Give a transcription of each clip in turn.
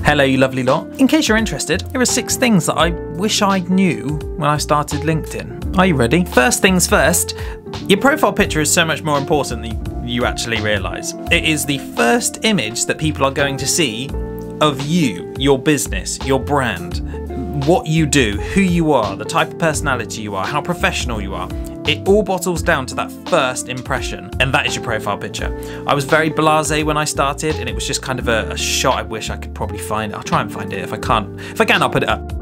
Hello you lovely lot. In case you're interested, here are 6 things that I wish I knew when I started LinkedIn. Are you ready? First things first, your profile picture is so much more important than you actually realise. It is the first image that people are going to see of you, your business, your brand, what you do, who you are, the type of personality you are, how professional you are. It all bottles down to that first impression, and that is your profile picture. I was very blasé when I started, and it was just kind of a shot I wish I could probably find. I'll try and find it if I can't. If I can, I'll put it up.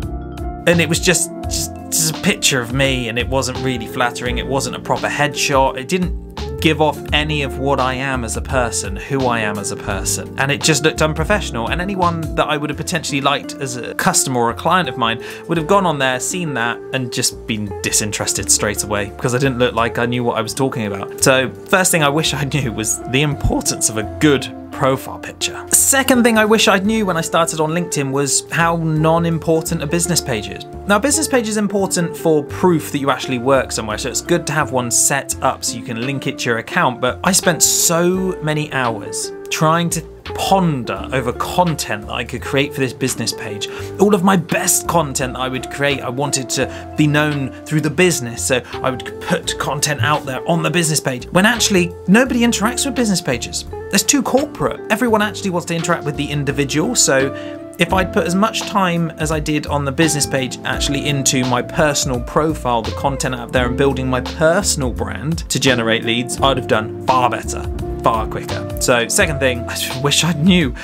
And it was just a picture of me, and it wasn't really flattering. It wasn't a proper headshot. It didn't give off any of what I am as a person, who I am as a person. And it just looked unprofessional. And anyone that I would have potentially liked as a customer or a client of mine would have gone on there, seen that, and just been disinterested straight away because I didn't look like I knew what I was talking about. So first thing I wish I knew was the importance of a good profile picture. Second thing I wish I knew when I started on LinkedIn was how non-important a business page is. Now, a business page is important for proof that you actually work somewhere, so it's good to have one set up so you can link it to your account, but I spent so many hours trying to ponder over content that I could create for this business page. All of my best content that I would create, I wanted to be known through the business, so I would put content out there on the business page, when actually nobody interacts with business pages. It's too corporate. Everyone actually wants to interact with the individual, so if I'd put as much time as I did on the business page actually into my personal profile, the content out there, and building my personal brand to generate leads, I'd have done far better, far quicker. So second thing, I just wish I knew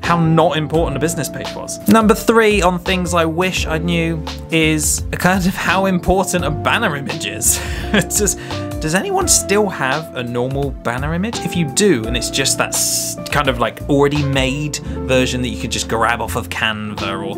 how not important a business page was. Number 3 on things I wish I knew is kind of how important a banner image is. It's just, does anyone still have a normal banner image? If you do, and it's just that kind of like already made version that you could just grab off of Canva or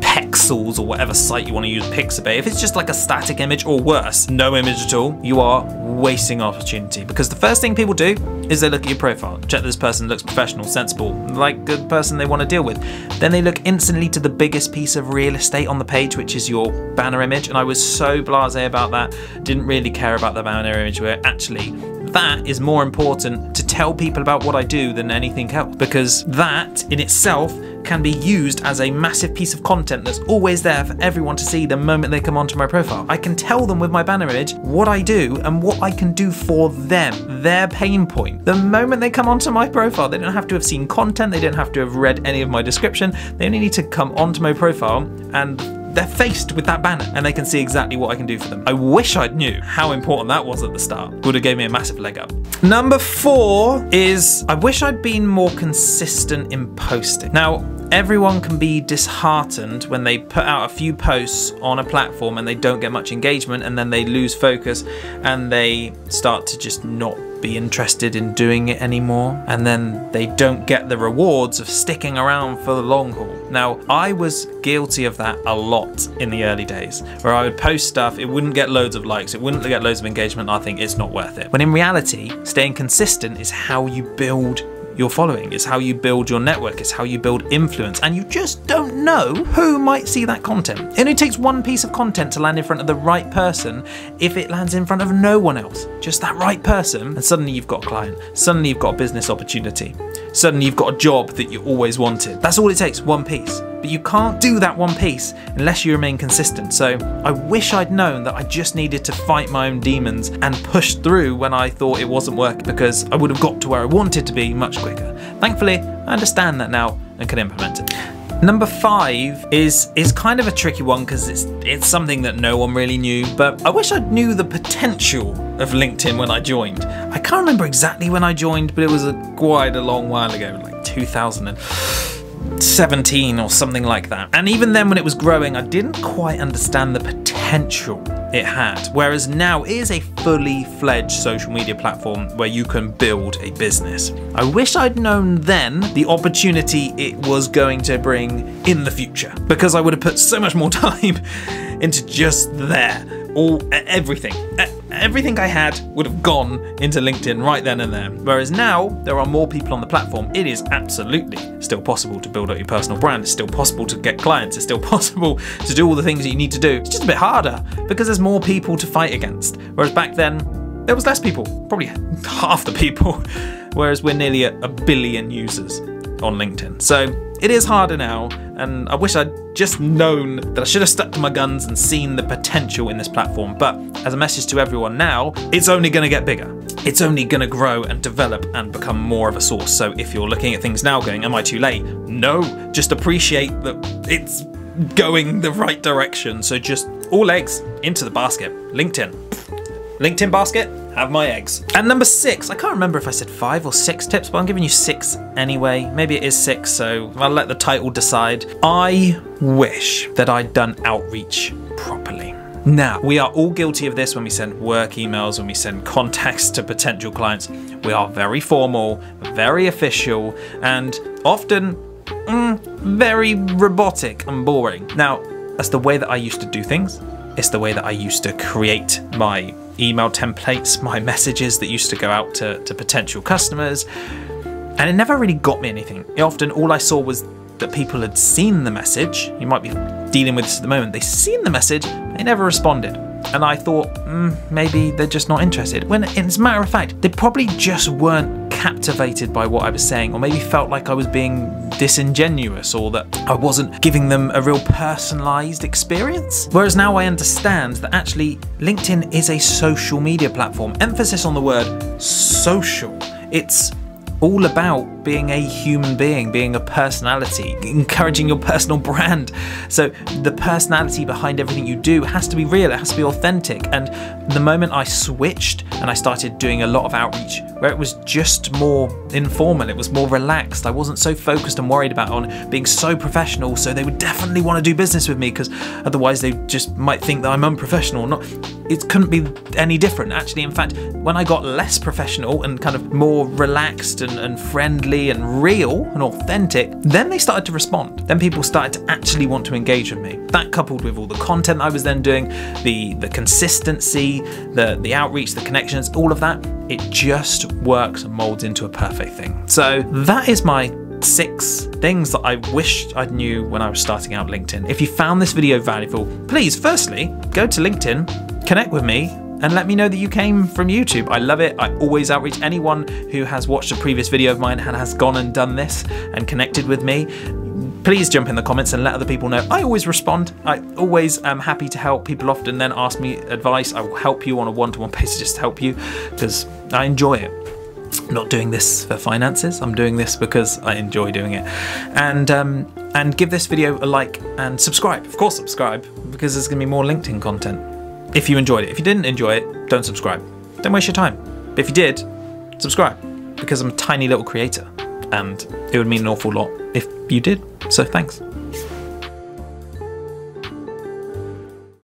Pexels or whatever site you want to use, Pixabay, if it's just like a static image or worse, no image at all, you are wasting opportunity, because the first thing people do is they look at your profile, check this person looks professional, sensible, like the person they want to deal with. Then they look instantly to the biggest piece of real estate on the page, which is your banner image, and I was so blasé about that, didn't really care about the banner image, where actually that is more important to tell people about what I do than anything else, because that in itself can be used as a massive piece of content that's always there for everyone to see the moment they come onto my profile. I can tell them with my banner image what I do and what I can do for them, their pain point. The moment they come onto my profile, they don't have to have seen content, they don't have to have read any of my description, they only need to come onto my profile and they're faced with that banner and they can see exactly what I can do for them. I wish I'd knew how important that was at the start. Would have gave me a massive leg up. Number 4 is I wish I'd been more consistent in posting. Now, everyone can be disheartened when they put out a few posts on a platform and they don't get much engagement, and then they lose focus and they start to just not be interested in doing it anymore, and then they don't get the rewards of sticking around for the long haul. Now, I was guilty of that a lot in the early days, where I would post stuff, it wouldn't get loads of likes, it wouldn't get loads of engagement, and I think it's not worth it. When in reality, staying consistent is how you build your following, it's how you build your network, it's how you build influence, and you just don't know who might see that content. It only takes one piece of content to land in front of the right person. If it lands in front of no one else, just that right person, and suddenly you've got a client, suddenly you've got a business opportunity, suddenly you've got a job that you always wanted. That's all it takes, one piece. But you can't do that one piece unless you remain consistent. So I wish I'd known that I just needed to fight my own demons and push through when I thought it wasn't working, because I would have got to where I wanted to be much quicker. Thankfully, I understand that now and can implement it. Number 5 is kind of a tricky one because it's something that no one really knew, but I wish I knew the potential of LinkedIn when I joined. I can't remember exactly when I joined, but it was quite a long while ago, like 2017 or something like that. And even then when it was growing, I didn't quite understand the potential it had. Whereas now it is a fully fledged social media platform where you can build a business. I wish I'd known then the opportunity it was going to bring in the future, because I would have put so much more time into just there. Everything I had would have gone into LinkedIn right then and there. Whereas now there are more people on the platform. It is absolutely still possible to build up your personal brand. It's still possible to get clients. It's still possible to do all the things that you need to do. It's just a bit harder because there's more people to fight against. Whereas back then there was less people, probably half the people. Whereas we're nearly a billion users on LinkedIn. So it is harder now, and I wish I'd just known that I should have stuck to my guns and seen the potential in this platform. But as a message to everyone now, it's only going to get bigger. It's only going to grow and develop and become more of a source. So if you're looking at things now going, am I too late? No, just appreciate that it's going the right direction. So just all eggs into the basket. LinkedIn basket, have my eggs. And number 6, I can't remember if I said 5 or 6 tips, but I'm giving you 6 anyway. Maybe it is 6, so I'll let the title decide. I wish that I'd done outreach properly. Now, we are all guilty of this when we send work emails, when we send contacts to potential clients. We are very formal, very official, and often very robotic and boring. Now, that's the way that I used to do things. It's the way that I used to create my email templates, my messages that used to go out to potential customers. And it never really got me anything. Often all I saw was that people had seen the message. You might be dealing with this at the moment. They'd seen the message, they never responded. And I thought, maybe they're just not interested. When, as a matter of fact, they probably just weren't captivated by what I was saying, or maybe felt like I was being disingenuous, or that I wasn't giving them a real personalized experience. Whereas now I understand that actually LinkedIn is a social media platform. Emphasis on the word social. It's all about being a human being, being a personality, encouraging your personal brand. So the personality behind everything you do has to be real, it has to be authentic. And the moment I switched and I started doing a lot of outreach where it was just more informal, it was more relaxed, I wasn't so focused and worried about on being so professional, so they would definitely want to do business with me, because otherwise they just might think that I'm unprofessional. Not, it couldn't be any different. Actually, in fact, when I got less professional and kind of more relaxed and friendly and real and authentic, then they started to respond. Then people started to actually want to engage with me. That, coupled with all the content I was then doing, the consistency, the outreach, the connections, all of that, it just works and molds into a perfect thing. So that is my 6 things that I wished I knew when I was starting out LinkedIn. If you found this video valuable, please, firstly, go to LinkedIn, connect with me, and let me know that you came from YouTube. I love it. I always outreach anyone who has watched a previous video of mine and has gone and done this and connected with me. Please jump in the comments and let other people know. I always respond. I always am happy to help. People often then ask me advice. I will help you on a one-to-one basis, just to help you, because I enjoy it. I'm not doing this for finances. I'm doing this because I enjoy doing it. And give this video a like and subscribe. Of course, subscribe, because there's gonna be more LinkedIn content. If you enjoyed it. If you didn't enjoy it, don't subscribe. Don't waste your time. But if you did, subscribe, because I'm a tiny little creator and it would mean an awful lot if you did. So thanks.